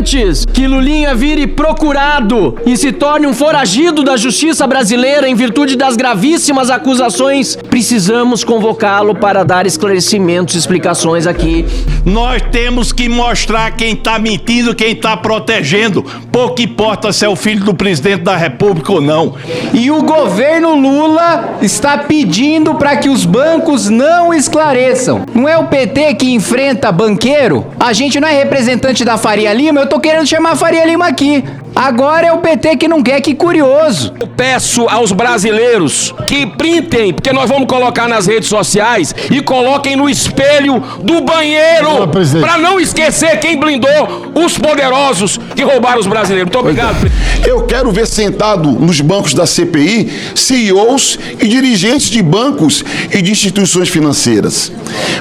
Antes que Lulinha vire procurado e se torne um foragido da justiça brasileira em virtude das gravíssimas acusações, precisamos convocá-lo para dar esclarecimentos e explicações aqui. Nós temos que mostrar quem está mentindo, quem está protegendo. Pouco importa se é o filho do presidente da República ou não. E o governo Lula está pedindo para que os bancos não esclareçam. Não é o PT que enfrenta banqueiro? A gente não é representante da Faria Lima, eu tô querendo chamar a Faria Lima aqui. Agora é o PT que não quer, que curioso. Eu peço aos brasileiros que printem, porque nós vamos colocar nas redes sociais, e coloquem no espelho do banheiro, para não esquecer quem blindou os poderosos que roubaram os brasileiros. Muito obrigado. Eu quero ver sentado nos bancos da CPI CEOs e dirigentes de bancos e de instituições financeiras.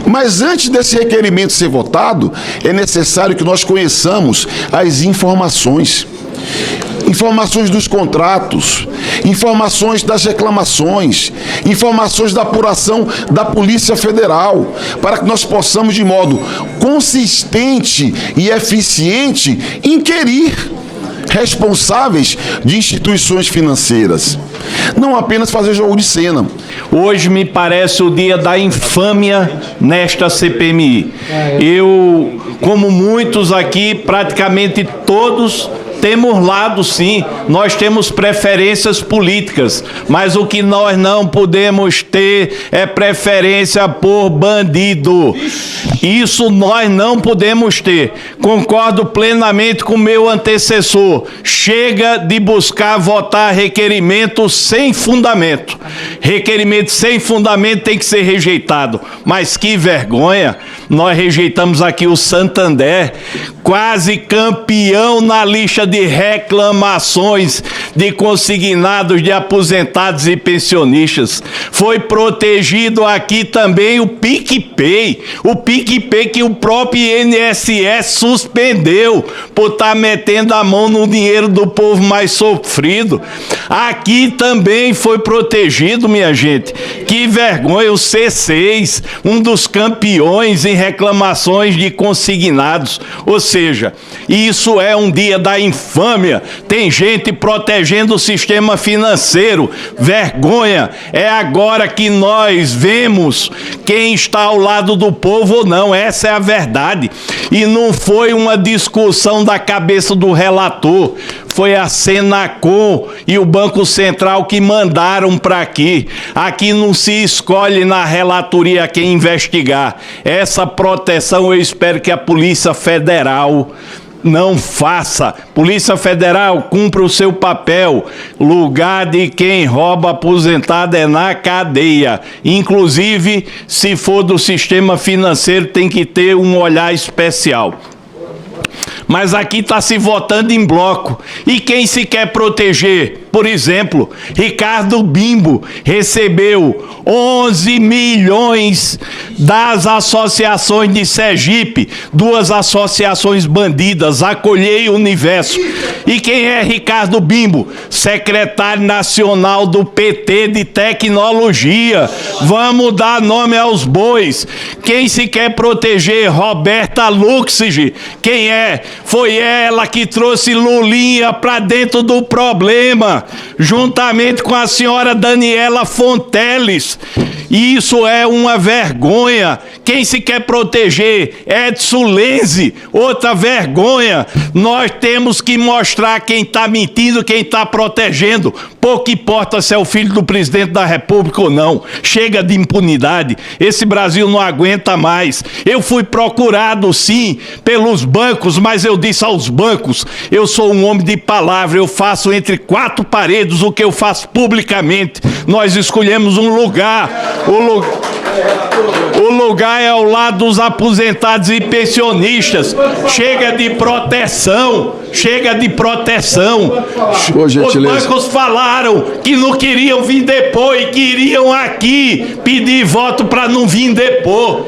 Mas antes desse requerimento ser votado, é necessário que nós conheçamos as informações dos contratos, informações das reclamações, informações da apuração da Polícia Federal, para que nós possamos, de modo consistente e eficiente, inquirir responsáveis de instituições financeiras. Não apenas fazer jogo de cena. Hoje me parece o dia da infâmia nesta CPMI. Eu, como muitos aqui, praticamente todos, temos lado, sim, nós temos preferências políticas, mas o que nós não podemos ter é preferência por bandido. Isso nós não podemos ter. Concordo plenamente com o meu antecessor. Chega de buscar votar requerimento sem fundamento. Requerimento sem fundamento tem que ser rejeitado. Mas que vergonha, nós rejeitamos aqui o Santander, quase campeão na lista de reclamações de consignados, de aposentados e pensionistas. Foi protegido aqui também o PicPay. O PicPay que o próprio INSS suspendeu por estar metendo a mão no dinheiro do povo mais sofrido. Aqui também foi protegido, minha gente. Que vergonha, o C6, um dos campeões em reclamações de consignados. Ou seja, isso é um dia da infâmia. Tem gente protegendo o sistema financeiro. Vergonha. É agora que nós vemos quem está ao lado do povo ou não. Essa é a verdade. E não foi uma discussão da cabeça do relator. Foi a Senacom e o Banco Central que mandaram para aqui. Aqui não se escolhe na relatoria quem investigar. Essa proteção eu espero que a Polícia Federal não faça. Polícia Federal, cumpra o seu papel. Lugar de quem rouba aposentado é na cadeia. Inclusive, se for do sistema financeiro, tem que ter um olhar especial. Mas aqui está se votando em bloco. E quem se quer proteger? Por exemplo, Ricardo Bimbo recebeu 11 milhões das associações de Sergipe, duas associações bandidas, Acolher e Universo. E quem é Ricardo Bimbo? Secretário nacional do PT de Tecnologia. Vamos dar nome aos bois. Quem se quer proteger? Roberta Luxig. Quem é? Foi ela que trouxe Lulinha para dentro do problema, juntamente com a senhora Daniela Fonteles. Isso é uma vergonha. Quem se quer proteger? Edson Lenzi, outra vergonha. Nós temos que mostrar quem está mentindo, quem está protegendo. Pouco importa se é o filho do presidente da República ou não. Chega de impunidade. Esse Brasil não aguenta mais. Eu fui procurado, sim, pelos bancos, mas eu disse aos bancos, eu sou um homem de palavra, eu faço entre quatro paredes o que eu faço publicamente. Nós escolhemos um lugar. O lugar é ao lado dos aposentados e pensionistas. Chega de proteção. Chega de proteção. Os bancos falaram que não queriam vir depor e queriam aqui pedir voto para não vir depor.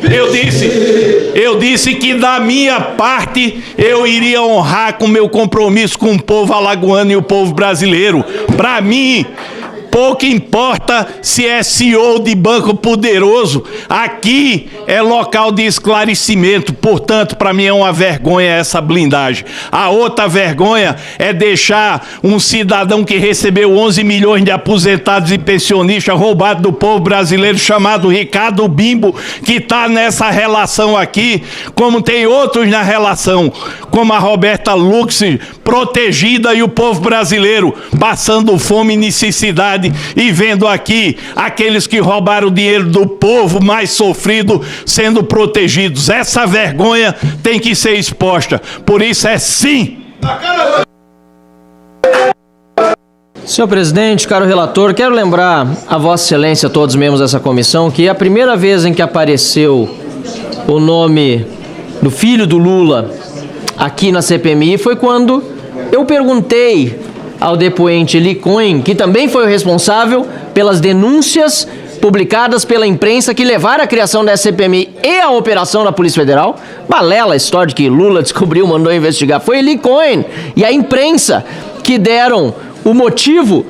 Eu disse que da minha parte eu iria honrar com meu compromisso com o povo alagoano e o povo brasileiro. Para mim, Pouco importa se é CEO de banco poderoso, aqui é local de esclarecimento, portanto, para mim é uma vergonha essa blindagem. A outra vergonha é deixar um cidadão que recebeu 11 milhões de aposentados e pensionistas roubado do povo brasileiro, chamado Ricardo Bimbo, que está nessa relação aqui, como tem outros na relação, como a Roberta Lux, protegida, e o povo brasileiro passando fome e necessidade, e vendo aqui aqueles que roubaram o dinheiro do povo mais sofrido sendo protegidos. Essa vergonha tem que ser exposta. Por isso é sim. Senhor presidente, caro relator, quero lembrar a Vossa Excelência, a todos os membros dessa comissão, que a primeira vez em que apareceu o nome do filho do Lula aqui na CPMI foi quando eu perguntei ao depoente Eli Cohen, que também foi o responsável pelas denúncias publicadas pela imprensa que levaram à criação da CPMI e a operação da Polícia Federal. Balela a história de que Lula descobriu, mandou investigar. Foi Eli Cohen e a imprensa que deram o motivo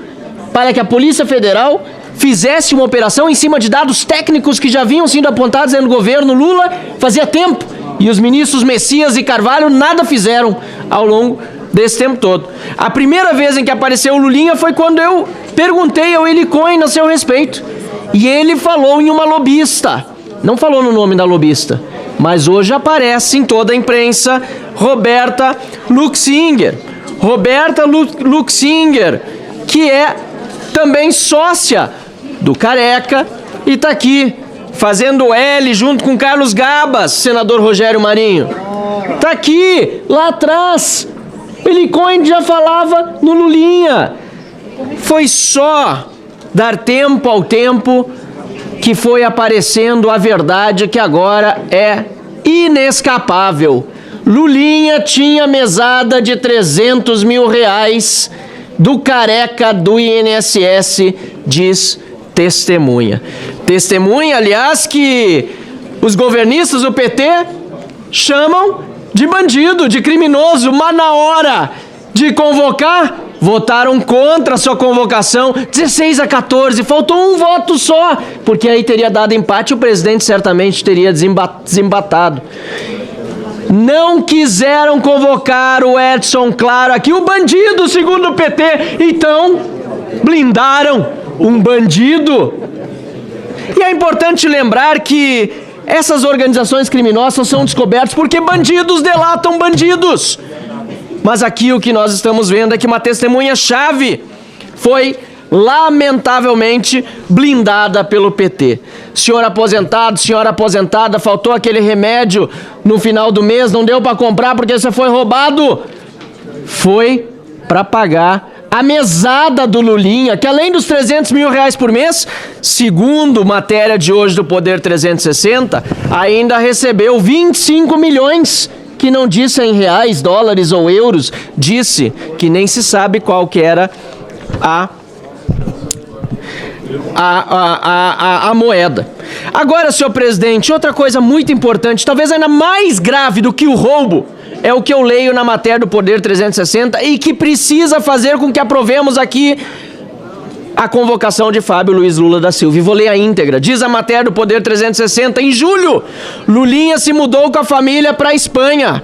para que a Polícia Federal fizesse uma operação em cima de dados técnicos que já vinham sendo apontados no governo Lula fazia tempo. E os ministros Messias e Carvalho nada fizeram ao longo desse tempo todo. A primeira vez em que apareceu o Lulinha foi quando eu perguntei ao Eli Cohen a seu respeito. E ele falou em uma lobista. Não falou no nome da lobista. Mas hoje aparece em toda a imprensa Roberta Luxinger. Roberta Luxinger, que é também sócia do Careca e está aqui fazendo L junto com Carlos Gabas, senador Rogério Marinho. Está aqui, lá atrás. Eli Cohen já falava no Lulinha. Foi só dar tempo ao tempo que foi aparecendo a verdade que agora é inescapável. Lulinha tinha mesada de 300 mil reais do Careca do INSS, diz testemunha. Testemunha, aliás, que os governistas do PT chamam de bandido, de criminoso, mas na hora de convocar, votaram contra a sua convocação, 16-14, faltou um voto só, porque aí teria dado empate e o presidente certamente teria desembatado. Não quiseram convocar o Edson Claro aqui, o bandido, segundo o PT, então blindaram um bandido. E é importante lembrar que essas organizações criminosas são descobertas porque bandidos delatam bandidos. Mas aqui o que nós estamos vendo é que uma testemunha-chave foi lamentavelmente blindada pelo PT. Senhor aposentado, senhora aposentada, faltou aquele remédio no final do mês, não deu para comprar porque você foi roubado. Foi para pagar a mesada do Lulinha, que além dos 300 mil reais por mês, segundo matéria de hoje do Poder 360, ainda recebeu 25 milhões, que não disse em reais, dólares ou euros, disse que nem se sabe qual que era a moeda. Agora, senhor presidente, outra coisa muito importante, talvez ainda mais grave do que o roubo, é o que eu leio na matéria do Poder 360 e que precisa fazer com que aprovemos aqui a convocação de Fábio Luiz Lula da Silva. E vou ler a íntegra. Diz a matéria do Poder 360, em julho, Lulinha se mudou com a família para a Espanha.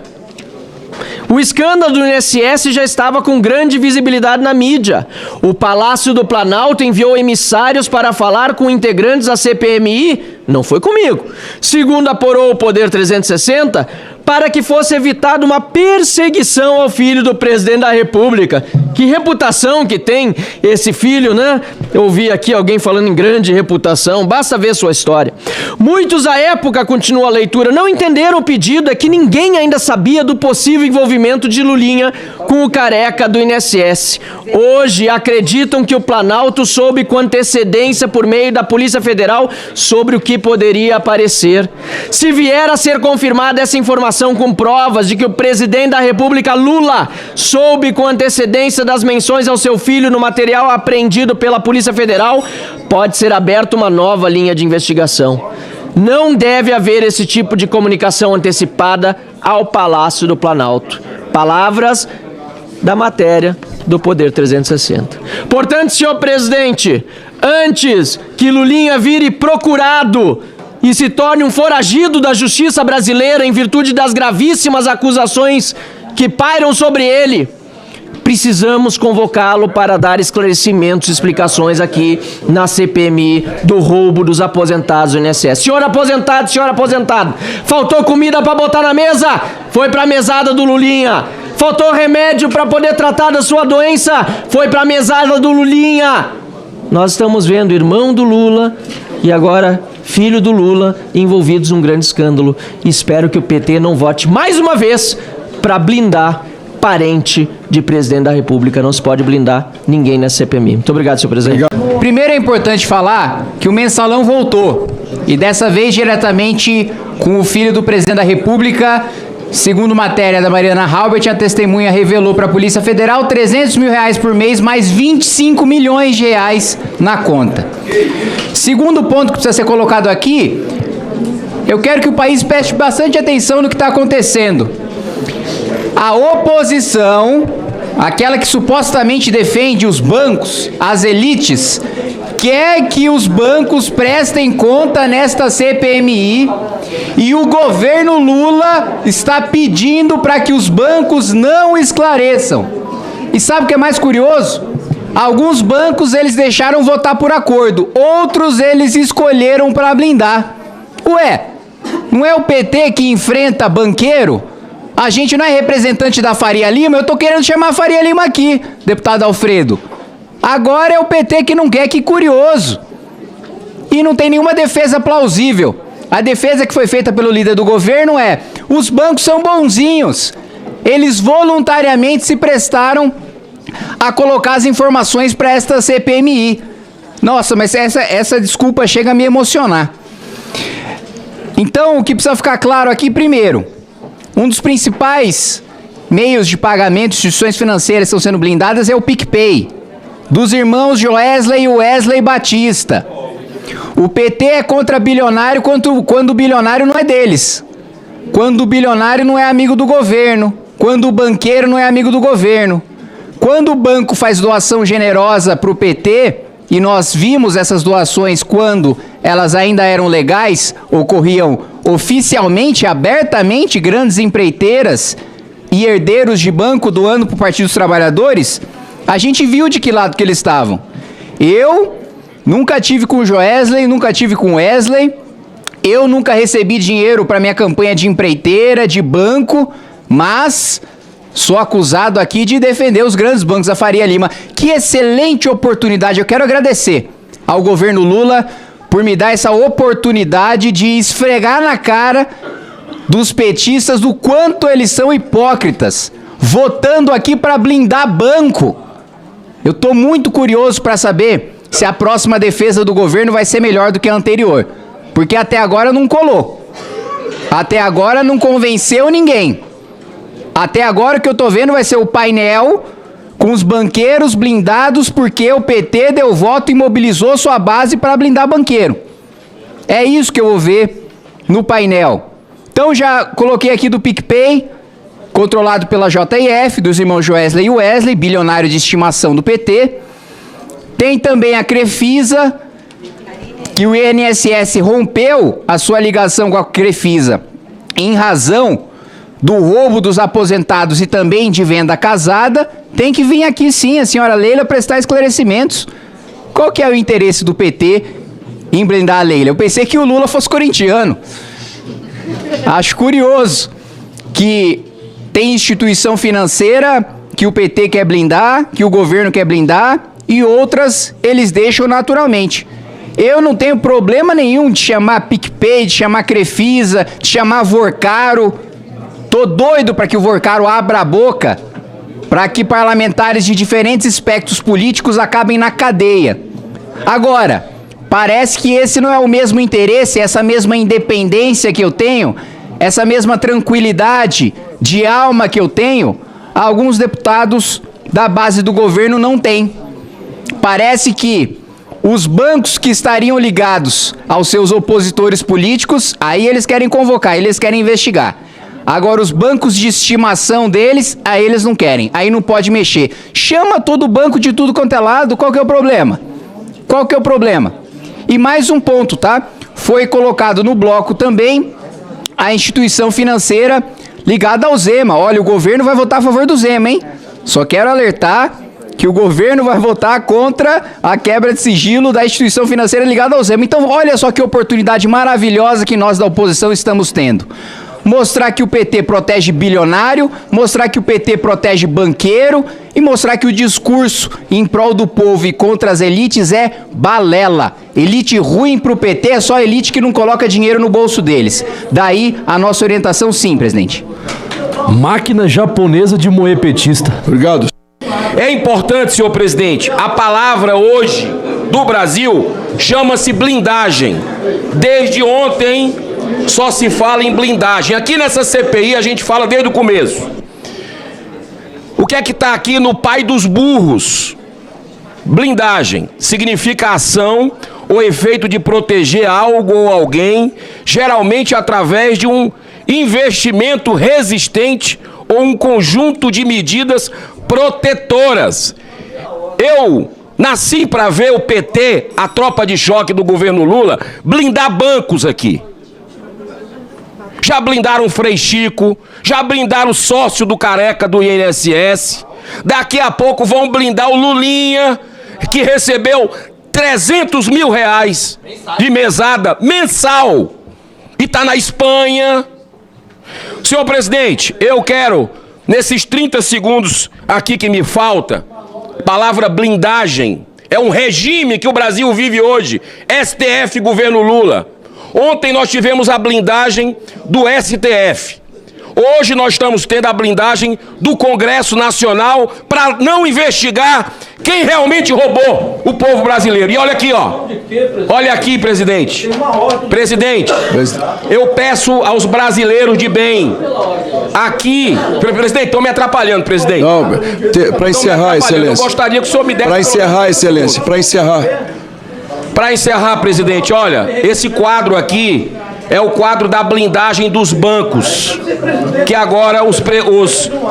O escândalo do INSS já estava com grande visibilidade na mídia. O Palácio do Planalto enviou emissários para falar com integrantes da CPMI, não foi comigo, segundo apurou o Poder 360, para que fosse evitada uma perseguição ao filho do presidente da República. Que reputação que tem esse filho, né? Eu ouvi aqui alguém falando em grande reputação, basta ver sua história. Muitos à época, continua a leitura, não entenderam o pedido, é que ninguém ainda sabia do possível envolvimento de Lulinha com o Careca do INSS. Hoje acreditam que o Planalto soube com antecedência por meio da Polícia Federal sobre o que poderia aparecer. Se vier a ser confirmada essa informação com provas de que o presidente da República, Lula, soube com antecedência das menções ao seu filho no material apreendido pela Polícia Federal, pode ser aberta uma nova linha de investigação. Não deve haver esse tipo de comunicação antecipada ao Palácio do Planalto. Palavras da matéria do Poder 360. Portanto, senhor presidente, antes que Lulinha vire procurado e se torne um foragido da justiça brasileira em virtude das gravíssimas acusações que pairam sobre ele, precisamos convocá-lo para dar esclarecimentos e explicações aqui na CPMI do roubo dos aposentados do INSS. Senhor aposentado, faltou comida para botar na mesa? Foi para a mesada do Lulinha. Faltou remédio para poder tratar da sua doença? Foi para a mesada do Lulinha. Nós estamos vendo irmão do Lula e agora filho do Lula envolvidos num grande escândalo. Espero que o PT não vote mais uma vez para blindar parente de presidente da República. Não se pode blindar ninguém nessa CPMI. Muito obrigado, senhor presidente. Primeiro é importante falar que o mensalão voltou. E dessa vez diretamente com o filho do presidente da República. Segundo matéria da Mariana Halbert, a testemunha revelou para a Polícia Federal 300 mil reais por mês, mais 25 milhões de reais na conta. Segundo ponto que precisa ser colocado aqui, eu quero que o país preste bastante atenção no que está acontecendo. A oposição, aquela que supostamente defende os bancos, as elites, quer que os bancos prestem conta nesta CPMI e o governo Lula está pedindo para que os bancos não esclareçam. E sabe o que é mais curioso? Alguns bancos eles deixaram votar por acordo, outros eles escolheram para blindar. Ué, não é o PT que enfrenta banqueiro? A gente não é representante da Faria Lima, eu tô querendo chamar a Faria Lima aqui, deputado Alfredo. Agora é o PT que não quer, que curioso. E não tem nenhuma defesa plausível. A defesa que foi feita pelo líder do governo é: os bancos são bonzinhos. Eles voluntariamente se prestaram a colocar as informações para esta CPMI. Nossa, mas essa desculpa chega a me emocionar. Então, o que precisa ficar claro aqui, primeiro, um dos principais meios de pagamento de instituições financeiras que estão sendo blindadas é o PicPay, dos irmãos Joesley e Wesley Batista. O PT é contra bilionário quando o bilionário não é deles. Quando o bilionário não é amigo do governo. Quando o banqueiro não é amigo do governo. Quando o banco faz doação generosa para o PT, e nós vimos essas doações quando elas ainda eram legais, ocorriam oficialmente, abertamente, grandes empreiteiras e herdeiros de banco doando para o Partido dos Trabalhadores, a gente viu de que lado que eles estavam. Eu nunca tive com o Joesley, nunca tive com o Wesley, eu nunca recebi dinheiro para minha campanha de empreiteira, de banco, mas sou acusado aqui de defender os grandes bancos da Faria Lima. Que excelente oportunidade, eu quero agradecer ao governo Lula por me dar essa oportunidade de esfregar na cara dos petistas do quanto eles são hipócritas, votando aqui para blindar banco. Eu estou muito curioso para saber se a próxima defesa do governo vai ser melhor do que a anterior, porque até agora não colou, até agora não convenceu ninguém. Até agora o que eu estou vendo vai ser o painel com os banqueiros blindados porque o PT deu voto e mobilizou sua base para blindar banqueiro. É isso que eu vou ver no painel. Então já coloquei aqui do PicPay, controlado pela JF, dos irmãos Joesley e Wesley, bilionário de estimação do PT. Tem também a Crefisa, que o INSS rompeu a sua ligação com a Crefisa em razão do roubo dos aposentados e também de venda casada. Tem que vir aqui sim a senhora Leila prestar esclarecimentos. Qual que é o interesse do PT em blindar a Leila? Eu pensei que o Lula fosse corintiano. Acho curioso que tem instituição financeira que o PT quer blindar, que o governo quer blindar, e outras eles deixam naturalmente. Eu não tenho problema nenhum de chamar PicPay, de chamar Crefisa, de chamar Vorcaro. Tô doido para que o Vorcaro abra a boca, para que parlamentares de diferentes espectros políticos acabem na cadeia. Agora, parece que esse não é o mesmo interesse, essa mesma independência que eu tenho, essa mesma tranquilidade de alma que eu tenho, alguns deputados da base do governo não têm. Parece que os bancos que estariam ligados aos seus opositores políticos, aí eles querem convocar, eles querem investigar. Agora, os bancos de estimação deles, aí eles não querem. Aí não pode mexer. Chama todo banco de tudo quanto é lado, qual que é o problema? Qual que é o problema? E mais um ponto, tá? Foi colocado no bloco também a instituição financeira ligada ao Zema. Olha, o governo vai votar a favor do Zema, hein? Só quero alertar que o governo vai votar contra a quebra de sigilo da instituição financeira ligada ao Zema. Então, olha só que oportunidade maravilhosa que nós da oposição estamos tendo. Mostrar que o PT protege bilionário, mostrar que o PT protege banqueiro e mostrar que o discurso em prol do povo e contra as elites é balela. Elite ruim pro PT é só elite que não coloca dinheiro no bolso deles. Daí a nossa orientação, sim, presidente. Máquina japonesa de moer petista. Obrigado. É importante, senhor presidente, a palavra hoje do Brasil chama-se blindagem. Desde ontem só se fala em blindagem. Aqui nessa CPI a gente fala desde o começo. O que é que está aqui no pai dos burros? Blindagem significa ação ou efeito de proteger algo ou alguém, geralmente através de um investimento resistente ou um conjunto de medidas protetoras. Eu nasci para ver o PT, a tropa de choque do governo Lula, blindar bancos aqui. Já blindaram o Frei Chico, já blindaram o sócio do Careca do INSS. Daqui a pouco vão blindar o Lulinha, que recebeu 300 mil reais de mesada mensal e está na Espanha. Senhor presidente, eu quero, nesses 30 segundos aqui que me falta, palavra blindagem, é um regime que o Brasil vive hoje, STF, governo Lula. Ontem nós tivemos a blindagem do STF. Hoje nós estamos tendo a blindagem do Congresso Nacional para não investigar quem realmente roubou o povo brasileiro. E olha aqui, ó. Olha aqui, presidente. Presidente, eu peço aos brasileiros de bem. Aqui, presidente, estão me atrapalhando, presidente. Não, para encerrar, excelência. Eu gostaria que o senhor me desse... Para encerrar, excelência, para encerrar. Para encerrar, presidente, olha, esse quadro aqui é o quadro da blindagem dos bancos, que agora os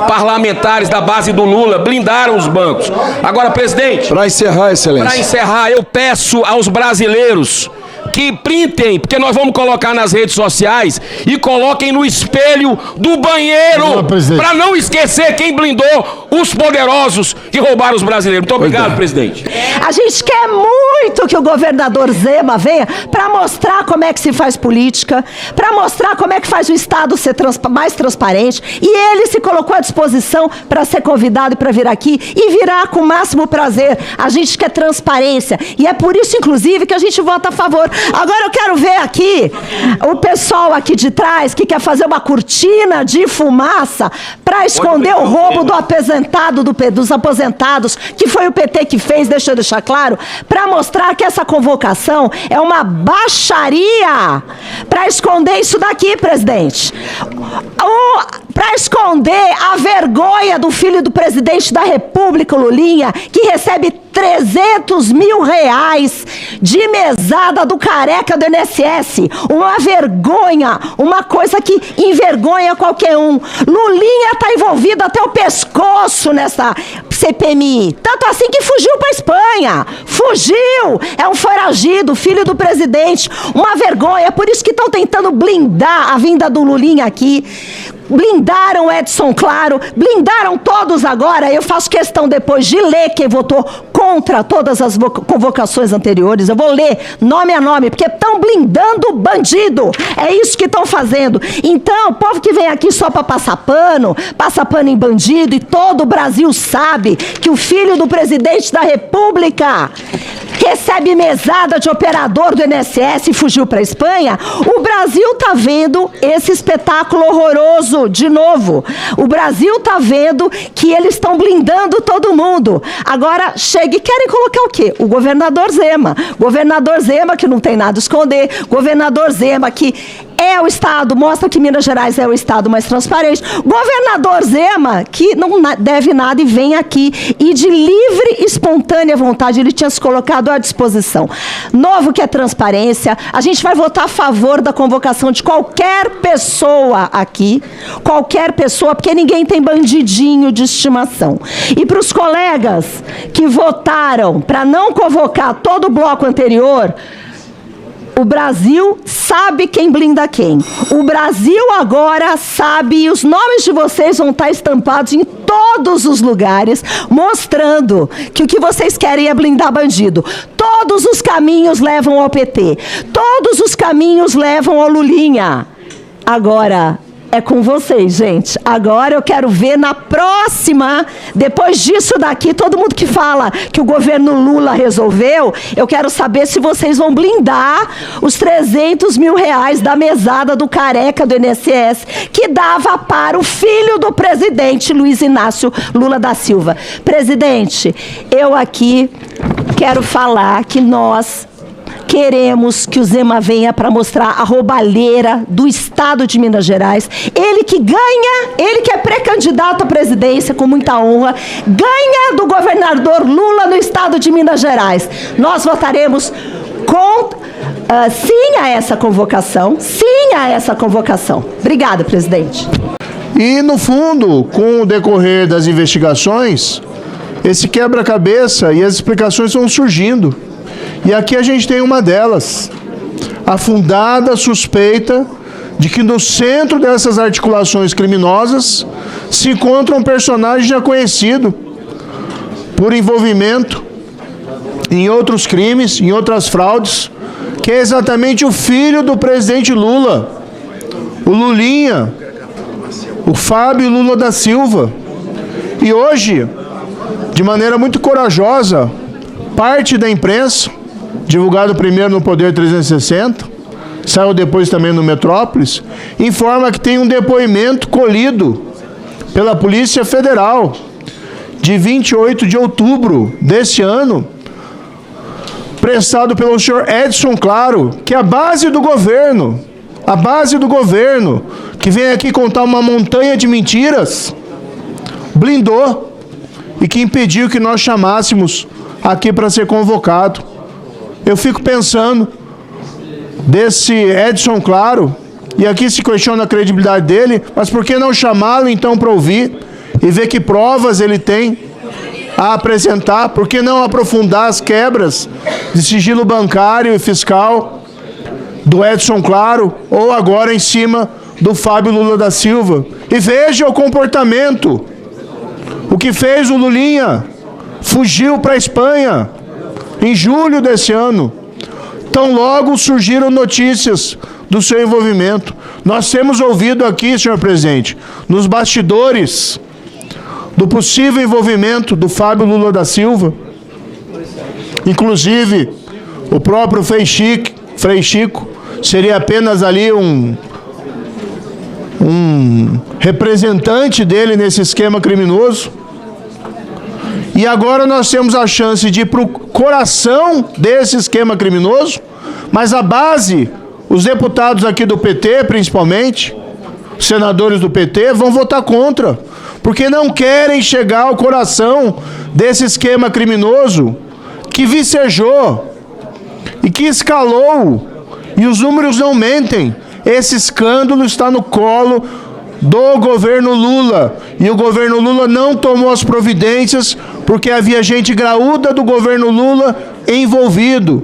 parlamentares da base do Lula blindaram os bancos. Agora, presidente... Para encerrar, excelência. Para encerrar, eu peço aos brasileiros que printem, porque nós vamos colocar nas redes sociais e coloquem no espelho do banheiro, para não esquecer quem blindou os poderosos que roubaram os brasileiros. Muito obrigado, presidente. A gente quer muito que o governador Zema venha para mostrar como é que se faz política, para mostrar como é que faz o Estado ser mais transparente, e ele se colocou à disposição para ser convidado para vir aqui e virá com o máximo prazer. A gente quer transparência e é por isso, inclusive, que a gente vota a favor. Agora eu quero ver aqui o pessoal aqui de trás que quer fazer uma cortina de fumaça para esconder o roubo do dos aposentados, que foi o PT que fez, deixa eu deixar claro, para mostrar que essa convocação é uma baixaria, para esconder isso daqui, presidente. Para esconder a vergonha do filho do presidente da República, Lulinha, que recebe 300 mil reais de mesada do Careca do INSS. Uma vergonha, uma coisa que envergonha qualquer um. Lulinha está envolvido até o pescoço nessa CPMI. Tanto assim que fugiu para a Espanha. Fugiu! É um foragido, filho do presidente. Uma vergonha. Por isso que estão tentando blindar a vinda do Lulinha aqui. Blindaram Edson Claro, blindaram todos agora. Eu faço questão depois de ler quem votou contra todas as convocações anteriores. Eu vou ler nome a nome, porque estão blindando bandido. É isso que estão fazendo. Então, o povo que vem aqui só para passar pano em bandido, e todo o Brasil sabe que o filho do presidente da República recebe mesada de operador do INSS e fugiu para a Espanha. O Brasil está vendo esse espetáculo horroroso de novo. O Brasil está vendo que eles estão blindando todo mundo. Agora, chega e querem colocar o quê? O governador Zema. Governador Zema que não tem nada a esconder. Governador Zema que é o estado, mostra que Minas Gerais é o estado mais transparente. Governador Zema, que não deve nada e vem aqui, e de livre e espontânea vontade, ele tinha se colocado à disposição. Novo que é transparência, a gente vai votar a favor da convocação de qualquer pessoa aqui, qualquer pessoa, porque ninguém tem bandidinho de estimação. E para os colegas que votaram para não convocar todo o bloco anterior, o Brasil sabe quem blinda quem. O Brasil agora sabe, e os nomes de vocês vão estar estampados em todos os lugares, mostrando que o que vocês querem é blindar bandido. Todos os caminhos levam ao PT. Todos os caminhos levam ao Lulinha. Agora é com vocês, gente. Agora eu quero ver na próxima, depois disso daqui, todo mundo que fala que o governo Lula resolveu, eu quero saber se vocês vão blindar os 300 mil reais da mesada do careca do INSS, que dava para o filho do presidente, Luiz Inácio Lula da Silva. Presidente, eu aqui quero falar que nós queremos que o Zema venha para mostrar a roubalheira do estado de Minas Gerais. Ele que ganha, ele que é pré-candidato à presidência com muita honra, ganha do governador Lula no estado de Minas Gerais. Nós votaremos sim a essa convocação, sim a essa convocação. Obrigada, presidente. E, no fundo, com o decorrer das investigações, esse quebra-cabeça e as explicações vão surgindo. E aqui a gente tem uma delas, a fundada suspeita de que no centro dessas articulações criminosas se encontra um personagem já conhecido por envolvimento em outros crimes, em outras fraudes, que é exatamente o filho do presidente Lula, o Lulinha, o Fábio Lula da Silva. E hoje, de maneira muito corajosa, parte da imprensa, divulgado primeiro no Poder 360, saiu depois também no Metrópolis, informa que tem um depoimento colhido pela Polícia Federal, de 28 de outubro desse ano, prestado pelo senhor Edson Claro, que é a base do governo, que vem aqui contar uma montanha de mentiras, blindou e que impediu que nós chamássemos aqui para ser convocado. Eu fico pensando desse Edson Claro, e aqui se questiona a credibilidade dele, mas por que não chamá-lo então para ouvir e ver que provas ele tem a apresentar? Por que não aprofundar as quebras de sigilo bancário e fiscal do Edson Claro, ou agora em cima do Fábio Lula da Silva? E veja o comportamento, o que fez o Lulinha, fugiu para a Espanha em julho desse ano. Tão logo surgiram notícias do seu envolvimento. Nós temos ouvido aqui, senhor presidente, nos bastidores, do possível envolvimento do Fábio Lula da Silva. Inclusive, o próprio Frei Chico seria apenas ali um representante dele nesse esquema criminoso. E agora nós temos a chance de ir para o coração desse esquema criminoso, mas a base, os deputados aqui do PT, principalmente, os senadores do PT, vão votar contra, porque não querem chegar ao coração desse esquema criminoso que vicejou e que escalou, e os números não mentem. Esse escândalo está no colo do governo Lula, e o governo Lula não tomou as providências porque havia gente graúda do governo Lula envolvido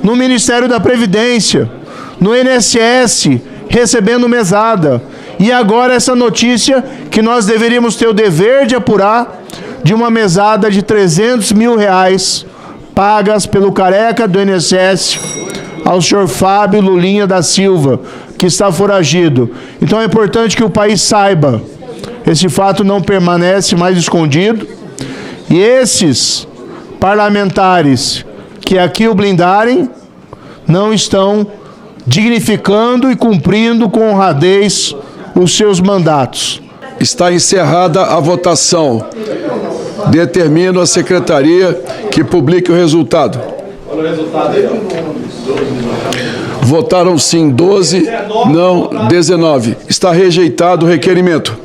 no Ministério da Previdência, no INSS, recebendo mesada. E agora essa notícia que nós deveríamos ter o dever de apurar, de uma mesada de 300 mil reais pagas pelo careca do INSS ao senhor Fábio Lulinha da Silva, que está foragido. Então é importante que o país saiba, esse fato não permanece mais escondido, e esses parlamentares que aqui o blindarem não estão dignificando e cumprindo com honradez os seus mandatos. Está encerrada a votação. Determino a secretaria que publique o resultado. Votaram sim 12, não 19. Está rejeitado o requerimento.